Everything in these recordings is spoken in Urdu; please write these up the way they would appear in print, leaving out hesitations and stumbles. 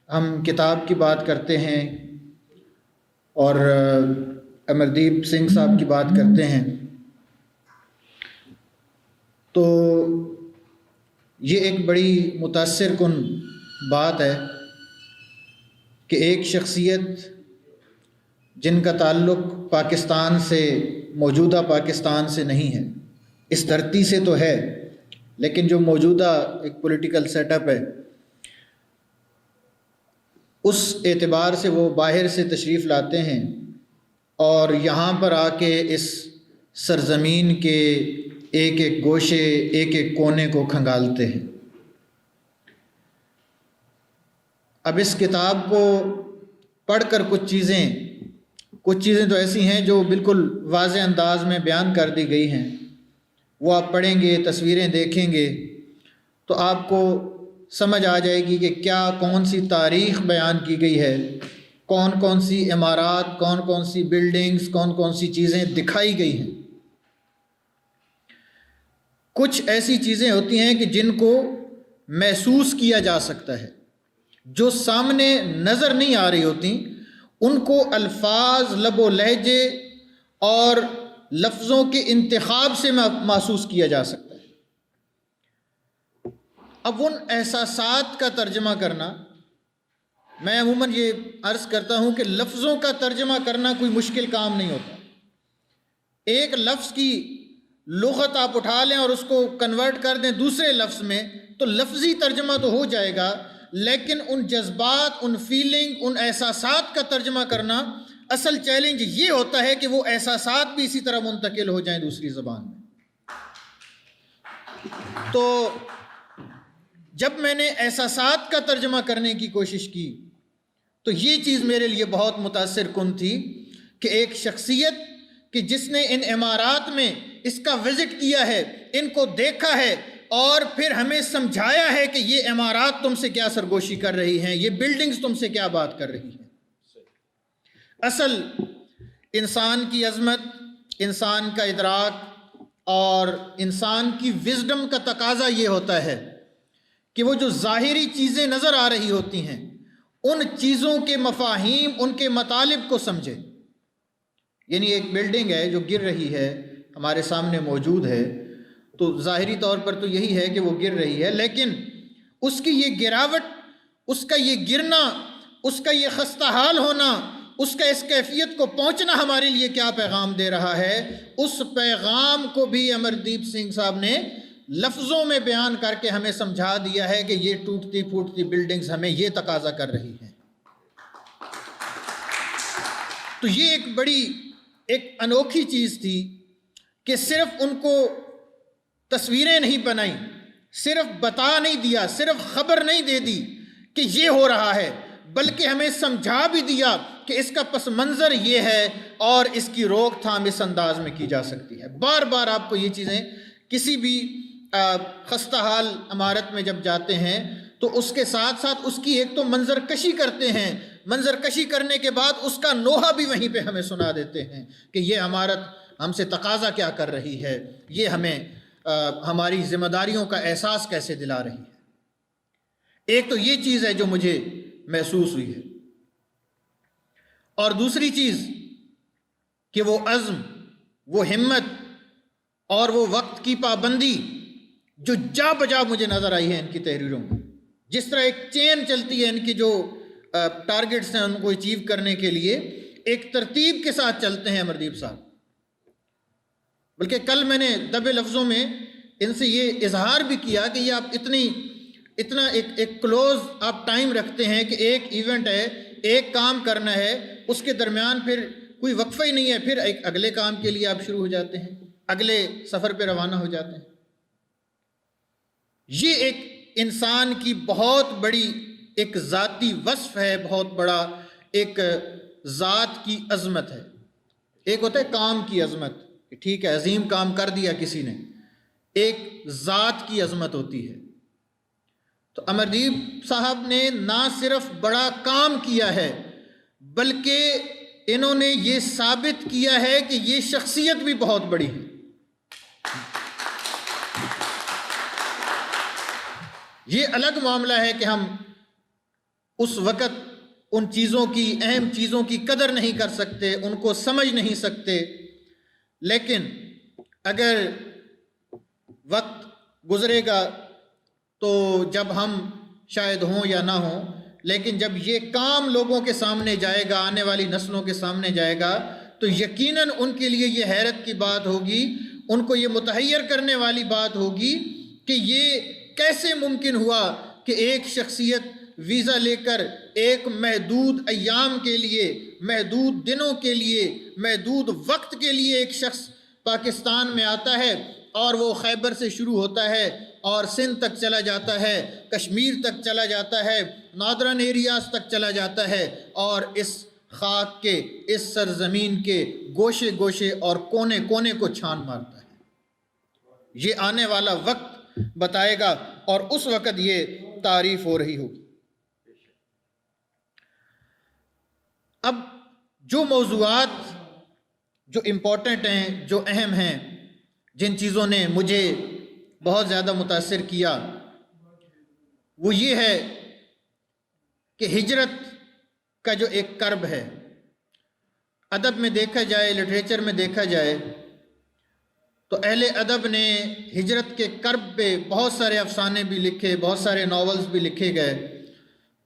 ہم کتاب کی بات کرتے ہیں اور امردیپ سنگھ صاحب کی بات کرتے ہیں تو یہ ایک بڑی متاثر کن بات ہے کہ ایک شخصیت جن کا تعلق پاکستان سے، موجودہ پاکستان سے نہیں ہے، اس دھرتی سے تو ہے لیکن جو موجودہ ایک پولیٹیکل سیٹ اپ ہے اس اعتبار سے وہ باہر سے تشریف لاتے ہیں اور یہاں پر آ کے اس سرزمین کے ایک ایک گوشے، ایک ایک کونے کو کھنگالتے ہیں۔ اب اس کتاب کو پڑھ کر کچھ چیزیں تو ایسی ہیں جو بالکل واضح انداز میں بیان کر دی گئی ہیں، وہ آپ پڑھیں گے، تصویریں دیکھیں گے تو آپ کو سمجھ آ جائے گی کہ کون سی تاریخ بیان کی گئی ہے، کون سی عمارات، کون سی بلڈنگز، کون سی چیزیں دکھائی گئی ہیں۔ کچھ ایسی چیزیں ہوتی ہیں کہ جن کو محسوس کیا جا سکتا ہے، جو سامنے نظر نہیں آ رہی ہوتی ان کو الفاظ، لب و لہجے اور لفظوں کے انتخاب سے محسوس کیا جا سکتا ہے۔ اب ان احساسات کا ترجمہ کرنا، میں عموماً یہ عرض کرتا ہوں کہ لفظوں کا ترجمہ کرنا کوئی مشکل کام نہیں ہوتا۔ ایک لفظ کی لغت آپ اٹھا لیں اور اس کو کنورٹ کر دیں دوسرے لفظ میں تو لفظی ترجمہ تو ہو جائے گا، لیکن ان جذبات، ان فیلنگ، ان احساسات کا ترجمہ کرنا، اصل چیلنج یہ ہوتا ہے کہ وہ احساسات بھی اسی طرح منتقل ہو جائیں دوسری زبان میں۔ تو جب میں نے احساسات کا ترجمہ کرنے کی کوشش کی تو یہ چیز میرے لیے بہت متاثر کن تھی کہ ایک شخصیت کہ جس نے ان عمارات میں اس کا وزٹ کیا ہے، ان کو دیکھا ہے اور پھر ہمیں سمجھایا ہے کہ یہ عمارات تم سے کیا سرگوشی کر رہی ہیں، یہ بلڈنگز تم سے کیا بات کر رہی ہیں۔ اصل انسان کی عظمت، انسان کا ادراک اور انسان کی وزڈم کا تقاضا یہ ہوتا ہے کہ وہ جو ظاہری چیزیں نظر آ رہی ہوتی ہیں ان چیزوں کے مفاہیم، ان کے مطالب کو سمجھے۔ یعنی ایک بلڈنگ ہے جو گر رہی ہے، ہمارے سامنے موجود ہے، تو ظاہری طور پر تو یہی ہے کہ وہ گر رہی ہے، لیکن اس کی یہ گراوٹ، اس کا یہ گرنا، اس کا یہ خستہ حال ہونا، اس کا اس کیفیت کو پہنچنا ہمارے لیے کیا پیغام دے رہا ہے، اس پیغام کو بھی امردیپ سنگھ صاحب نے لفظوں میں بیان کر کے ہمیں سمجھا دیا ہے کہ یہ ٹوٹتی پھوٹتی بلڈنگز ہمیں یہ تقاضا کر رہی ہیں۔ تو یہ ایک بڑی انوکھی چیز تھی کہ صرف ان کو تصویریں نہیں بنائیں، صرف بتا نہیں دیا، صرف خبر نہیں دے دی کہ یہ ہو رہا ہے، بلکہ ہمیں سمجھا بھی دیا کہ اس کا پس منظر یہ ہے اور اس کی روک تھام اس انداز میں کی جا سکتی ہے۔ بار بار آپ کو یہ چیزیں کسی بھی خستہ حال عمارت میں جب جاتے ہیں تو اس کے ساتھ ساتھ اس کی ایک تو منظر کشی کرتے ہیں، منظر کشی کرنے کے بعد اس کا نوحہ بھی وہیں پہ ہمیں سنا دیتے ہیں کہ یہ عمارت ہم سے تقاضا کیا کر رہی ہے، یہ ہمیں ہماری ذمہ داریوں کا احساس کیسے دلا رہی ہے۔ ایک تو یہ چیز ہے جو مجھے محسوس ہوئی ہے، اور دوسری چیز کہ وہ عزم، وہ ہمت اور وہ وقت کی پابندی جو جا بجا مجھے نظر آئی ہے ان کی تحریروں میں۔ جس طرح ایک چین چلتی ہے ان کی، جو ٹارگٹس ہیں ان کو اچیو کرنے کے لیے ایک ترتیب کے ساتھ چلتے ہیں امردیپ صاحب۔ بلکہ کل میں نے دبے لفظوں میں ان سے یہ اظہار بھی کیا کہ یہ آپ اتنا ایک کلوز آپ ٹائم رکھتے ہیں کہ ایک ایونٹ ہے، ایک کام کرنا ہے، اس کے درمیان پھر کوئی وقفہ ہی نہیں ہے، پھر ایک اگلے کام کے لیے آپ شروع ہو جاتے ہیں، اگلے سفر پہ روانہ ہو جاتے ہیں۔ یہ ایک انسان کی بہت بڑی ایک ذاتی وصف ہے، بہت بڑا ایک ذات کی عظمت ہے۔ ایک ہوتا ہے کام کی عظمت کہ ٹھیک ہے عظیم کام کر دیا کسی نے، ایک ذات کی عظمت ہوتی ہے۔ تو امردیپ صاحب نے نہ صرف بڑا کام کیا ہے بلکہ انہوں نے یہ ثابت کیا ہے کہ یہ شخصیت بھی بہت بڑی ہے۔ یہ الگ معاملہ ہے کہ ہم اس وقت ان چیزوں کی، اہم چیزوں کی قدر نہیں کر سکتے، ان کو سمجھ نہیں سکتے، لیکن اگر وقت گزرے گا تو جب ہم شاید ہوں یا نہ ہوں، لیکن جب یہ کام لوگوں کے سامنے جائے گا، آنے والی نسلوں کے سامنے جائے گا، تو یقیناً ان کے لیے یہ حیرت کی بات ہوگی، ان کو یہ متحیر کرنے والی بات ہوگی کہ یہ کیسے ممکن ہوا کہ ایک شخصیت ویزا لے کر ایک محدود ایام کے لیے، محدود دنوں کے لیے، محدود وقت کے لیے ایک شخص پاکستان میں آتا ہے، اور وہ خیبر سے شروع ہوتا ہے اور سندھ تک چلا جاتا ہے، کشمیر تک چلا جاتا ہے، نادرن ایریاز تک چلا جاتا ہے، اور اس خاک کے، اس سرزمین کے گوشے گوشے اور کونے کونے کو چھان مارتا ہے۔ یہ آنے والا وقت بتائے گا، اور اس وقت یہ تعریف ہو رہی ہوگی۔ اب جو موضوعات جو امپورٹنٹ ہیں، جو اہم ہیں، جن چیزوں نے مجھے بہت زیادہ متاثر کیا، وہ یہ ہے کہ ہجرت کا جو ایک کرب ہے، ادب میں دیکھا جائے، لٹریچر میں دیکھا جائے تو اہل ادب نے ہجرت کے کرب پہ بہت سارے افسانے بھی لکھے، بہت سارے ناولز بھی لکھے گئے،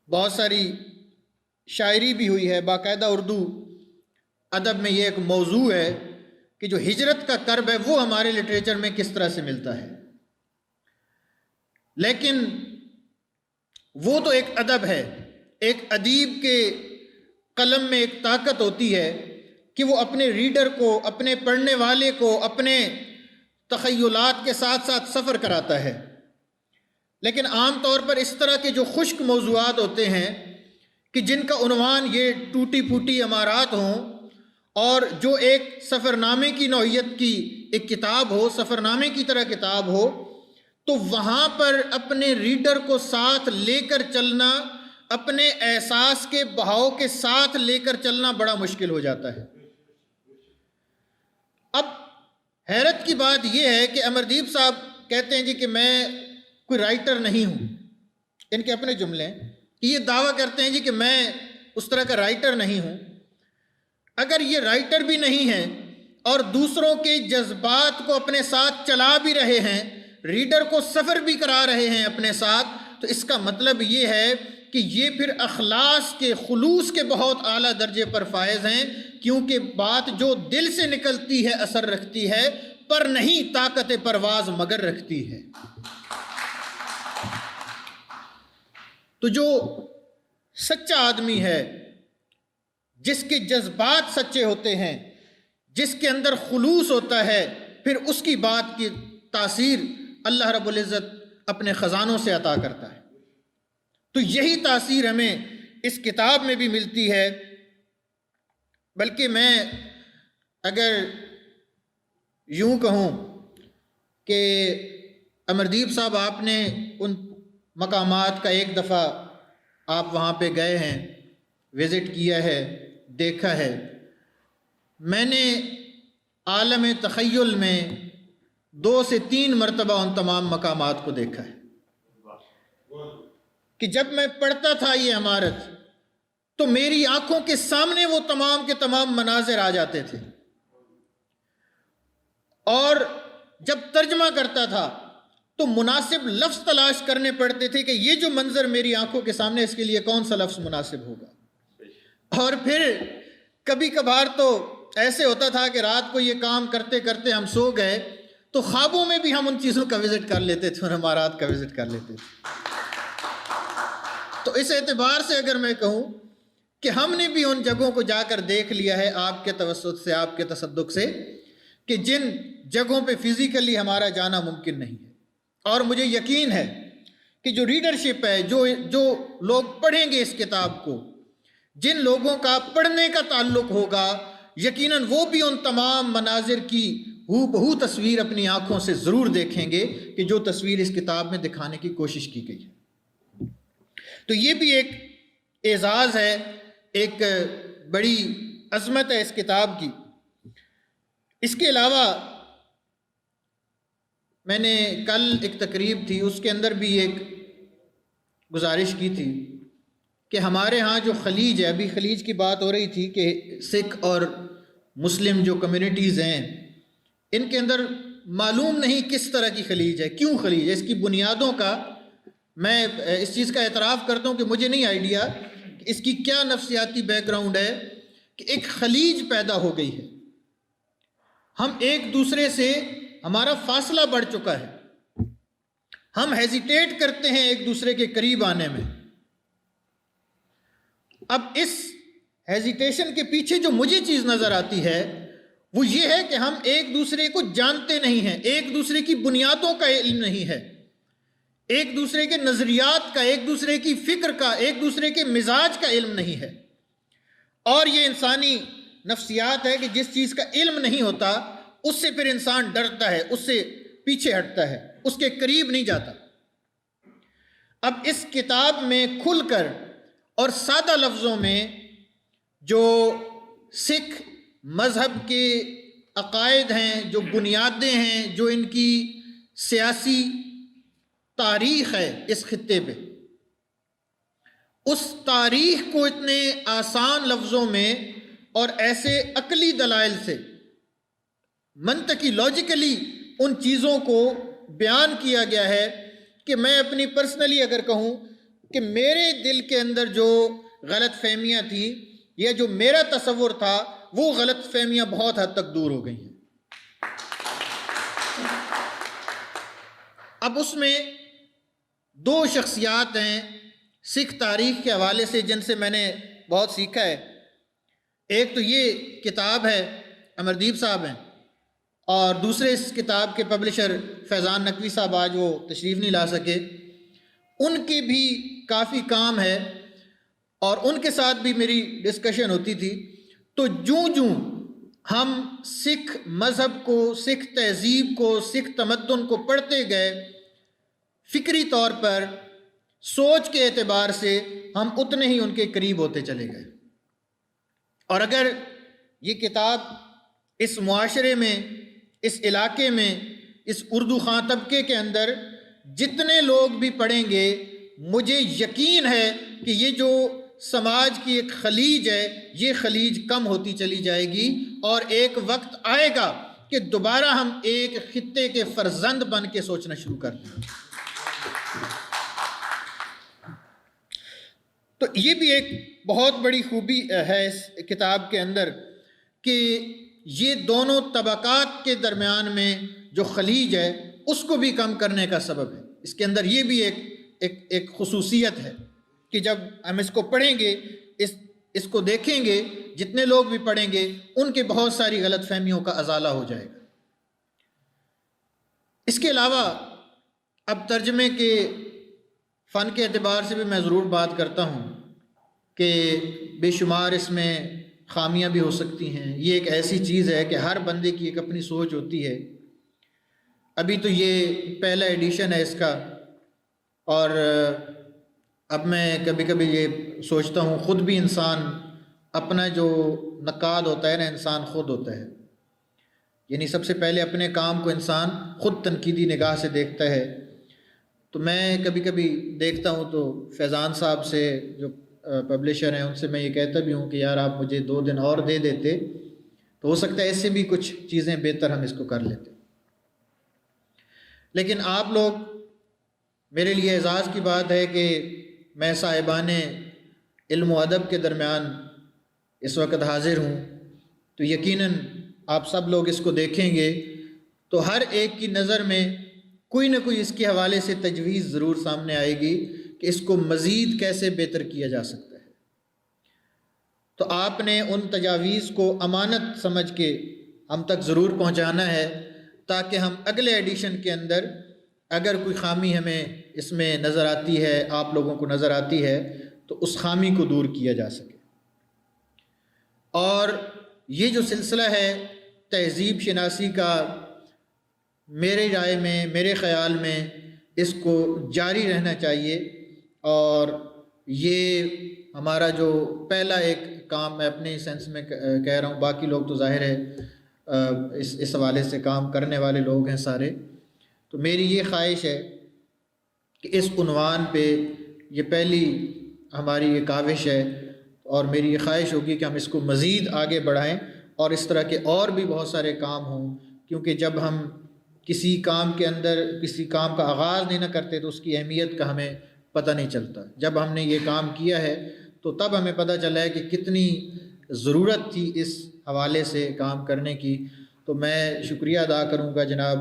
بہت ساری شاعری بھی ہوئی ہے، باقاعدہ اردو ادب میں یہ ایک موضوع ہے کہ جو ہجرت کا کرب ہے وہ ہمارے لٹریچر میں کس طرح سے ملتا ہے۔ لیکن وہ تو ایک ادب ہے، ایک ادیب کے قلم میں ایک طاقت ہوتی ہے کہ وہ اپنے ریڈر کو، اپنے پڑھنے والے کو اپنے تخیلات کے ساتھ ساتھ سفر کراتا ہے۔ لیکن عام طور پر اس طرح کے جو خشک موضوعات ہوتے ہیں کہ جن کا عنوان یہ ٹوٹی پھوٹی عمارات ہوں، اور جو ایک سفر نامے کی نوعیت کی ایک کتاب ہو، سفر نامے کی طرح کتاب ہو، تو وہاں پر اپنے ریڈر کو ساتھ لے کر چلنا، اپنے احساس کے بہاؤ کے ساتھ لے کر چلنا بڑا مشکل ہو جاتا ہے۔ اب حیرت کی بات یہ ہے کہ امردیپ صاحب کہتے ہیں جی کہ میں کوئی رائٹر نہیں ہوں، ان کے اپنے جملے ہیں کہ یہ دعویٰ کرتے ہیں جی کہ میں اس طرح کا رائٹر نہیں ہوں۔ اگر یہ رائٹر بھی نہیں ہیں اور دوسروں کے جذبات کو اپنے ساتھ چلا بھی رہے ہیں، ریڈر کو سفر بھی کرا رہے ہیں اپنے ساتھ، تو اس کا مطلب یہ ہے کہ یہ پھر اخلاص کے، خلوص کے بہت اعلیٰ درجے پر فائز ہیں، کیونکہ بات جو دل سے نکلتی ہے اثر رکھتی ہے، پر نہیں طاقت پرواز مگر رکھتی ہے۔ تو جو سچا آدمی ہے، جس کے جذبات سچے ہوتے ہیں، جس کے اندر خلوص ہوتا ہے، پھر اس کی بات کی تاثیر اللہ رب العزت اپنے خزانوں سے عطا کرتا ہے۔ تو یہی تاثیر ہمیں اس کتاب میں بھی ملتی ہے۔ بلکہ میں اگر یوں کہوں کہ امردیپ صاحب، آپ نے ان مقامات کا ایک دفعہ آپ وہاں پہ گئے ہیں، وزٹ کیا ہے، دیکھا ہے۔ میں نے عالم تخیل میں 2 سے 3 مرتبہ ان تمام مقامات کو دیکھا ہے کہ جب میں پڑھتا تھا یہ عمارت تو میری آنکھوں کے سامنے وہ تمام کے تمام مناظر آ جاتے تھے، اور جب ترجمہ کرتا تھا تو مناسب لفظ تلاش کرنے پڑتے تھے کہ یہ جو منظر میری آنکھوں کے سامنے، اس کے لیے کون سا لفظ مناسب ہوگا۔ اور پھر کبھی کبھار تو ایسے ہوتا تھا کہ رات کو یہ کام کرتے کرتے ہم سو گئے تو خوابوں میں بھی ہم ان چیزوں کا وزٹ کر لیتے تھے، ان عمارات کا وزٹ کر لیتے تھے۔ تو اس اعتبار سے اگر میں کہوں کہ ہم نے بھی ان جگہوں کو جا کر دیکھ لیا ہے آپ کے توسط سے، آپ کے تصدق سے، کہ جن جگہوں پہ فزیکلی ہمارا جانا ممکن نہیں ہے۔ اور مجھے یقین ہے کہ جو ریڈرشپ ہے، جو لوگ پڑھیں گے اس کتاب کو، جن لوگوں کا پڑھنے کا تعلق ہوگا، یقیناً وہ بھی ان تمام مناظر کی ہو بہو تصویر اپنی آنکھوں سے ضرور دیکھیں گے کہ جو تصویر اس کتاب میں دکھانے کی کوشش کی گئی ہے۔ تو یہ بھی ایک اعزاز ہے، ایک بڑی عظمت ہے اس کتاب کی۔ اس کے علاوہ میں نے کل ایک تقریب تھی، اس کے اندر بھی ایک گزارش کی تھی کہ ہمارے ہاں جو خلیج ہے، ابھی خلیج کی بات ہو رہی تھی کہ سکھ اور مسلم جو کمیونٹیز ہیں ان کے اندر معلوم نہیں کس طرح کی خلیج ہے، کیوں خلیج ہے، اس کی بنیادوں کا میں اس چیز کا اعتراف کرتا ہوں کہ مجھے نہیں آئیڈیا کہ اس کی کیا نفسیاتی بیک گراؤنڈ ہے کہ ایک خلیج پیدا ہو گئی ہے، ہم ایک دوسرے سے ہمارا فاصلہ بڑھ چکا ہے، ہم ہیزیٹیٹ کرتے ہیں ایک دوسرے کے قریب آنے میں۔ اب اس ہیزیٹیشن کے پیچھے جو مجھے چیز نظر آتی ہے وہ یہ ہے کہ ہم ایک دوسرے کو جانتے نہیں ہیں، ایک دوسرے کی بنیادوں کا علم نہیں ہے، ایک دوسرے کے نظریات کا، ایک دوسرے کی فکر کا، ایک دوسرے کے مزاج کا علم نہیں ہے۔ اور یہ انسانی نفسیات ہے کہ جس چیز کا علم نہیں ہوتا اس سے پھر انسان ڈرتا ہے، اس سے پیچھے ہٹتا ہے، اس کے قریب نہیں جاتا۔ اب اس کتاب میں کھل کر اور سادہ لفظوں میں جو سکھ مذہب کے عقائد ہیں، جو بنیادیں ہیں، جو ان کی سیاسی تاریخ ہے اس خطے پہ، اس تاریخ کو اتنے آسان لفظوں میں اور ایسے عقلی دلائل سے منطقی لاجیکلی ان چیزوں کو بیان کیا گیا ہے کہ میں اپنی پرسنلی اگر کہوں کہ میرے دل کے اندر جو غلط فہمیاں تھیں یا جو میرا تصور تھا وہ غلط فہمیاں بہت حد تک دور ہو گئی ہیں۔ اب اس میں دو شخصیات ہیں سکھ تاریخ کے حوالے سے جن سے میں نے بہت سیکھا ہے۔ ایک تو یہ کتاب ہے، امردیپ صاحب ہیں، اور دوسرے اس کتاب کے پبلشر فیضان نقوی صاحب آج وہ تشریف نہیں لا سکے، ان کی بھی کافی کام ہے اور ان کے ساتھ بھی میری ڈسکشن ہوتی تھی۔ تو جوں ہم سکھ مذہب کو، سکھ تہذیب کو، سکھ تمدن کو پڑھتے گئے، فکری طور پر، سوچ کے اعتبار سے ہم اتنے ہی ان کے قریب ہوتے چلے گئے۔ اور اگر یہ کتاب اس معاشرے میں، اس علاقے میں، اس اردو خواں طبقے کے اندر جتنے لوگ بھی پڑھیں گے، مجھے یقین ہے کہ یہ جو سماج کی ایک خلیج ہے یہ خلیج کم ہوتی چلی جائے گی، اور ایک وقت آئے گا کہ دوبارہ ہم ایک خطے کے فرزند بن کے سوچنا شروع کر دیں۔ تو یہ بھی ایک بہت بڑی خوبی ہے اس کتاب کے اندر کہ یہ دونوں طبقات کے درمیان میں جو خلیج ہے اس کو بھی کم کرنے کا سبب ہے۔ اس کے اندر یہ بھی ایک خصوصیت ہے کہ جب ہم اس کو پڑھیں گے، اس کو دیکھیں گے، جتنے لوگ بھی پڑھیں گے ان کے بہت ساری غلط فہمیوں کا ازالہ ہو جائے گا۔ اس کے علاوہ اب ترجمے کے فن کے اعتبار سے بھی میں ضرور بات کرتا ہوں کہ بے شمار اس میں خامیاں بھی ہو سکتی ہیں۔ یہ ایک ایسی چیز ہے کہ ہر بندے کی ایک اپنی سوچ ہوتی ہے۔ ابھی تو یہ پہلا ایڈیشن ہے اس کا، اور اب میں کبھی کبھی یہ سوچتا ہوں خود بھی انسان اپنا جو نقاد ہوتا ہے نا، انسان خود ہوتا ہے، یعنی سب سے پہلے اپنے کام کو انسان خود تنقیدی نگاہ سے دیکھتا ہے۔ تو میں کبھی کبھی دیکھتا ہوں تو فیضان صاحب سے جو پبلشر ہیں ان سے میں یہ کہتا بھی ہوں کہ یار آپ مجھے 2 دن اور دے دیتے تو ہو سکتا ہے اس سے بھی کچھ چیزیں بہتر ہم اس کو کر لیتے۔ لیکن آپ لوگ، میرے لیے اعزاز کی بات ہے کہ میں صاحبان علم و ادب کے درمیان اس وقت حاضر ہوں، تو یقیناً آپ سب لوگ اس کو دیکھیں گے تو ہر ایک کی نظر میں کوئی نہ کوئی اس کے حوالے سے تجویز ضرور سامنے آئے گی کہ اس کو مزید کیسے بہتر کیا جا سکتا ہے۔ تو آپ نے ان تجاویز کو امانت سمجھ کے ہم تک ضرور پہنچانا ہے تاکہ ہم اگلے ایڈیشن کے اندر اگر کوئی خامی ہمیں اس میں نظر آتی ہے، آپ لوگوں کو نظر آتی ہے، تو اس خامی کو دور کیا جا سکے۔ اور یہ جو سلسلہ ہے تہذیب شناسی کا، میرے رائے میں، میرے خیال میں اس کو جاری رہنا چاہیے، اور یہ ہمارا جو پہلا ایک کام، میں اپنے سینس میں کہہ رہا ہوں، باقی لوگ تو ظاہر ہے اس حوالے سے کام کرنے والے لوگ ہیں سارے، تو میری یہ خواہش ہے کہ اس عنوان پہ یہ پہلی ہماری یہ کاوش ہے اور میری یہ خواہش ہوگی کہ ہم اس کو مزید آگے بڑھائیں اور اس طرح کے اور بھی بہت سارے کام ہوں، کیونکہ جب ہم کسی کام کے اندر کسی کام کا آغاز نہیں نہ کرتے تو اس کی اہمیت کا ہمیں پتہ نہیں چلتا۔ جب ہم نے یہ کام کیا ہے تو تب ہمیں پتہ چلا ہے کہ کتنی ضرورت تھی اس حوالے سے کام کرنے کی۔ تو میں شکریہ ادا کروں گا جناب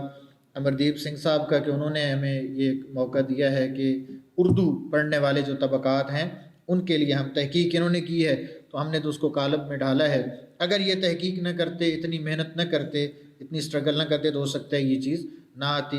امردیپ سنگھ صاحب کا کہ انہوں نے ہمیں یہ موقع دیا ہے کہ اردو پڑھنے والے جو طبقات ہیں ان کے لیے ہم تحقیق انہوں نے کی ہے تو ہم نے تو اس کو کالم میں ڈالا ہے۔ اگر یہ تحقیق نہ کرتے، اتنی محنت نہ کرتے، اتنی اسٹرگل نہ کرتے تو ہو سکتا ہے یہ چیز نہ آتی۔